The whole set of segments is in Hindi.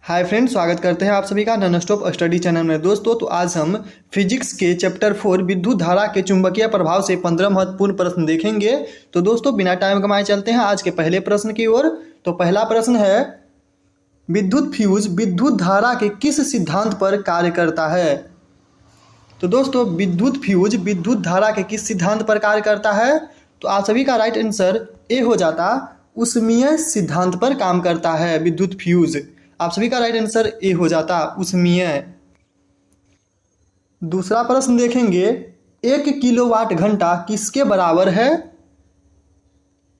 हाय फ्रेंड्स, स्वागत करते हैं आप सभी का नॉन स्टॉप स्टडी चैनल में। दोस्तों तो आज हम फिजिक्स के चैप्टर 4 विद्युत धारा के चुंबकीय प्रभाव से 15 महत्वपूर्ण प्रश्न देखेंगे। तो दोस्तों बिना टाइम गंवाए चलते हैं आज के पहले प्रश्न की ओर। तो पहला प्रश्न है, विद्युत फ्यूज विद्युत धारा के किस सिद्धांत पर कार्य करता है। तो दोस्तों विद्युत फ्यूज विद्युत धारा के किस सिद्धांत पर कार्य करता है। तो आप सभी का राइट आंसर ए हो जाता, ऊष्मीय सिद्धांत पर काम करता है विद्युत फ्यूज। आप सभी का राइट आंसर ए हो जाता, ऊष्मीय। दूसरा प्रश्न देखेंगे, 1 किलोवाट घंटा किसके बराबर है।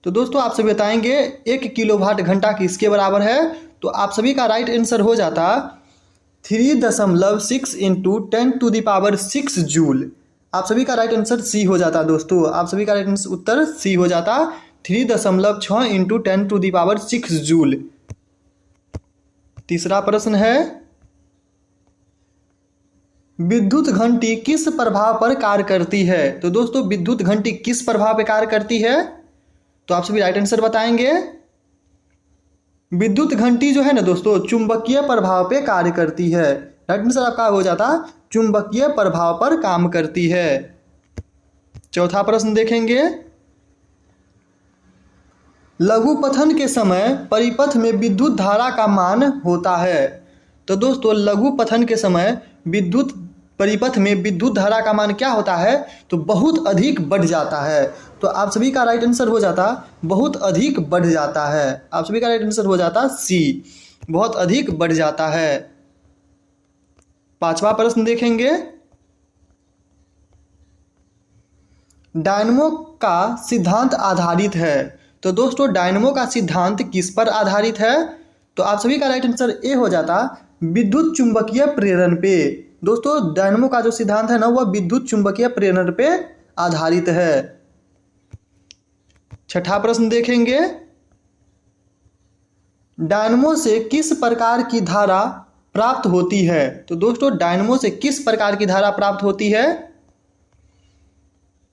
तो दोस्तों आप सभी बताएंगे 1 किलोवाट घंटा किसके बराबर है। तो आप सभी का राइट आंसर हो जाता 3.6 इंटू 10⁻6 जूल। आप सभी का राइट आंसर सी हो जाता। दोस्तों आप सभी का राइट आंसर उत्तर सी हो जाता, 3.6 इंटू 10⁻6 जूल। तीसरा प्रश्न है, विद्युत घंटी किस प्रभाव पर कार्य करती है। तो दोस्तों विद्युत घंटी किस प्रभाव पर कार्य करती है। तो आप सभी राइट आंसर बताएंगे। विद्युत घंटी जो है ना दोस्तों, चुंबकीय प्रभाव पे कार्य करती है। राइट आंसर आपका हो जाता, चुंबकीय प्रभाव पर काम करती है। चौथा प्रश्न देखेंगे, लघुपथन के समय परिपथ में विद्युत धारा का मान होता है। तो दोस्तों लघुपथन के समय विद्युत परिपथ में विद्युत धारा का मान क्या होता है। तो बहुत अधिक बढ़ जाता है। तो आप सभी का राइट आंसर हो जाता, बहुत अधिक बढ़ जाता है। आप सभी का राइट आंसर हो जाता सी, बहुत अधिक बढ़ जाता है। पांचवा प्रश्न देखेंगे, डायनमो का सिद्धांत आधारित है। तो दोस्तों डायनमो का सिद्धांत किस पर आधारित है। तो आप सभी का राइट आंसर ए हो जाता, विद्युत चुंबकीय प्रेरण पे। दोस्तों डायनमो का जो सिद्धांत है ना, वह विद्युत चुंबकीय प्रेरण पे आधारित है। छठा प्रश्न देखेंगे, डायनमो से किस प्रकार की धारा प्राप्त होती है। तो दोस्तों डायनमो से किस प्रकार की धारा प्राप्त होती है।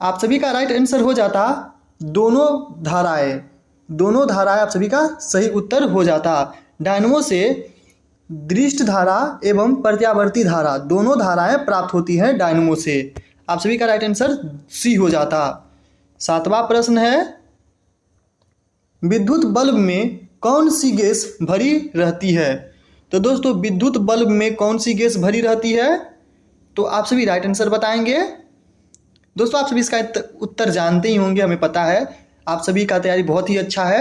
आप सभी का राइट आंसर हो जाता, दोनों धाराएं। दोनों धाराएं आप सभी का सही उत्तर हो जाता। डायनमो से दृष्ट धारा एवं प्रत्यावर्ती धारा दोनों धाराएं प्राप्त होती हैं डायनमो से। आप सभी का राइट आंसर सी हो जाता। सातवां प्रश्न है, विद्युत बल्ब में कौन सी गैस भरी रहती है। तो दोस्तों विद्युत बल्ब में कौन सी गैस भरी रहती है। तो आप सभी राइट आंसर बताएंगे। दोस्तों आप सभी इसका उत्तर जानते ही होंगे, हमें पता है, आप सभी का तैयारी बहुत ही अच्छा है।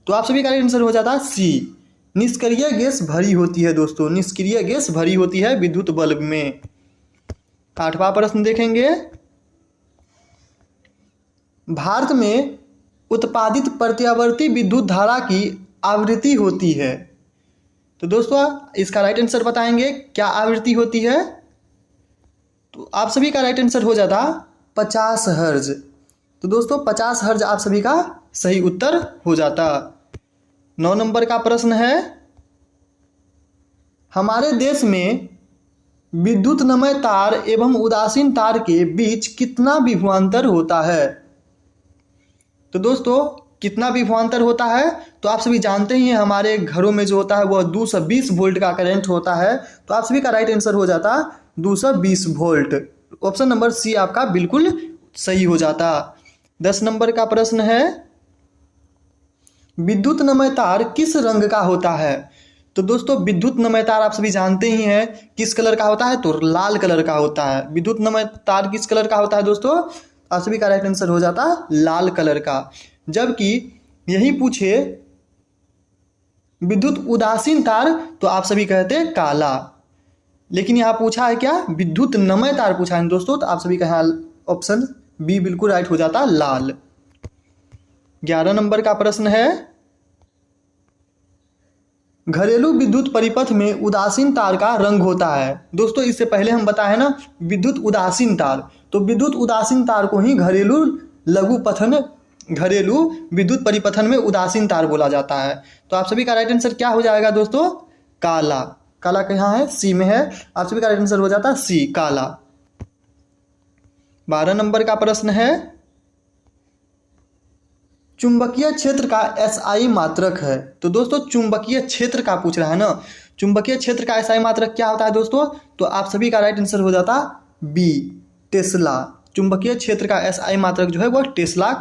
तो आप सभी का राइट आंसर हो जाता सी, निष्क्रिय गैस भरी होती है। दोस्तों निष्क्रिय गैस भरी होती है विद्युत बल्ब में। आठवां प्रश्न देखेंगे, भारत में उत्पादित प्रत्यावर्ती विद्युत धारा की आवृत्ति होती है। तो दोस्तों इसका राइट आंसर बताएंगे, क्या आवृत्ति होती है। तो आप सभी का राइट आंसर हो जाता 50 हर्ज। तो दोस्तों 50 हर्ज आप सभी का सही उत्तर हो जाता। 9 नंबर का प्रश्न है, हमारे देश में विद्युतमय तार एवं उदासीन तार के बीच कितना विभवांतर होता है। तो दोस्तों कितना विभवांतर होता है। तो आप सभी जानते ही हैं, हमारे घरों में जो होता है वह 220 वोल्ट का करंट होता है। तो आप सभी का राइट आंसर हो जाता 220 वोल्ट। ऑप्शन नंबर सी आपका बिल्कुल सही हो जाता। 10 नंबर का प्रश्न है, विद्युतमय तार किस रंग का होता है। तो दोस्तों विद्युतमय तार आप सभी जानते ही हैं किस कलर का होता है। तो लाल कलर का होता है। विद्युतमय तार किस कलर का होता है। दोस्तों आप सभी का राइट आंसर हो जाता लाल कलर का। जबकि यही पूछे विद्युत उदासीन तार तो आप सभी कहते काला। लेकिन यहाँ पूछा है क्या, विद्युतमय तार पूछा है दोस्तों, तो आप सभी का यहाँ ऑप्शन बी बिल्कुल राइट हो जाता, लाल। 11 नंबर का प्रश्न है, घरेलू विद्युत परिपथ में उदासीन तार का रंग होता है। दोस्तों इससे पहले हम बताए ना विद्युत उदासीन तार, तो विद्युत उदासीन तार को ही घरेलू विद्युत परिपथन में उदासीन तार बोला जाता है। तो आप सभी का राइट आंसर क्या हो जाएगा दोस्तों, काला। काला कहाँ है, सी में है। आप सभी का राइट आंसर हो जाता सी, काला। 12 नंबर का प्रश्न है, चुंबकीय क्षेत्र का एसआई मात्रक है। तो दोस्तों चुंबकीय क्षेत्र का पूछ रहा है ना, चुंबकीय क्षेत्र का एसआई मात्रक क्या होता है दोस्तों? तो आप सभी का राइट आंसर हो जाता बी, टेस्ला। चुंबकीय क्षेत्र का एसआई मात्रक जो है वह टेस्ला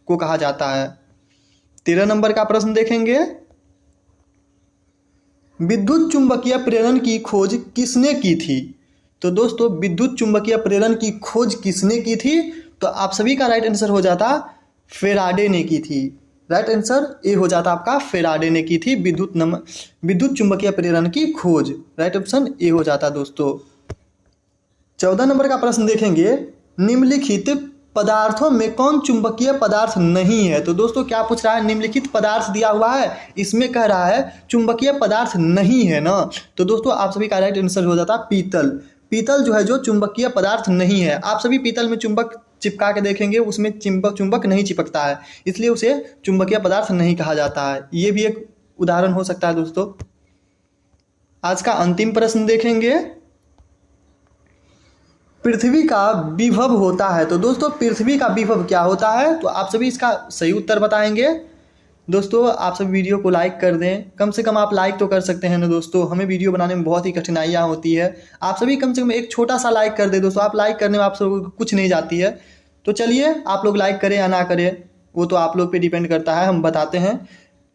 को कहा जाता है। 13 नंबर का प्रश्न देखेंगे, विद्युत चुंबकीय प्रेरण की खोज किसने की थी? तो दोस्तों विद्युत चुंबकीय प्रेरण की खोज किसने की थी? तो आप सभी का राइट आंसर हो जाता फेराडे ने की थी। राइट आंसर ए हो जाता आपका, फेराडे ने की थी विद्युत चुंबकीय प्रेरण की खोज। राइट ऑप्शन ए हो जाता दोस्तों। 14 नंबर का प्रश्न देखेंगे, निम्नलिखित पदार्थों में कौन चुंबकीय पदार्थ नहीं है? तो दोस्तों क्या पूछ रहा है, निम्नलिखित पदार्थ दिया हुआ है, इसमें कह रहा है चुंबकीय पदार्थ नहीं है ना। तो दोस्तों आप सभी का राइट आंसर हो जाता पीतल। पीतल जो है जो चुंबकीय पदार्थ नहीं है। आप सभी पीतल में चुंबक चिपका के देखेंगे, उसमें चुंबक नहीं चिपकता है, इसलिए उसे चुंबकीय पदार्थ नहीं कहा जाता है। ये भी एक उदाहरण हो सकता है दोस्तों। आज का अंतिम प्रश्न देखेंगे, पृथ्वी का विभव होता है। तो दोस्तों पृथ्वी का विभव क्या होता है? तो आप सभी इसका सही उत्तर बताएंगे। दोस्तों आप सभी वीडियो को लाइक कर दें, कम से कम आप लाइक तो कर सकते हैं ना दोस्तों, हमें वीडियो बनाने में बहुत ही कठिनाइयाँ होती है। आप सभी कम से कम एक छोटा सा लाइक कर दें दोस्तों, आप लाइक करने में आप सबको कुछ नहीं जाती है। तो चलिए आप लोग लाइक करें या ना करें वो तो आप लोग पे डिपेंड करता है। हम बताते हैं,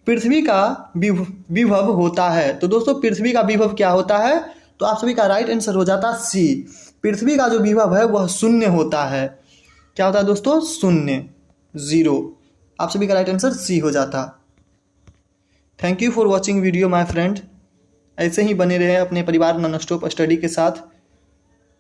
पृथ्वी का विभव होता है। तो दोस्तों पृथ्वी का विभव क्या होता है? तो आप सभी का राइट आंसर हो जाता सी। पृथ्वी का जो विभव है वह शून्य होता है। क्या होता है दोस्तों? शून्य, जीरो। आप सभी का राइट आंसर सी हो जाता। Thank you for watching video my friend. ऐसे ही बने रहे अपने परिवार नॉनस्टॉप स्टडी के साथ।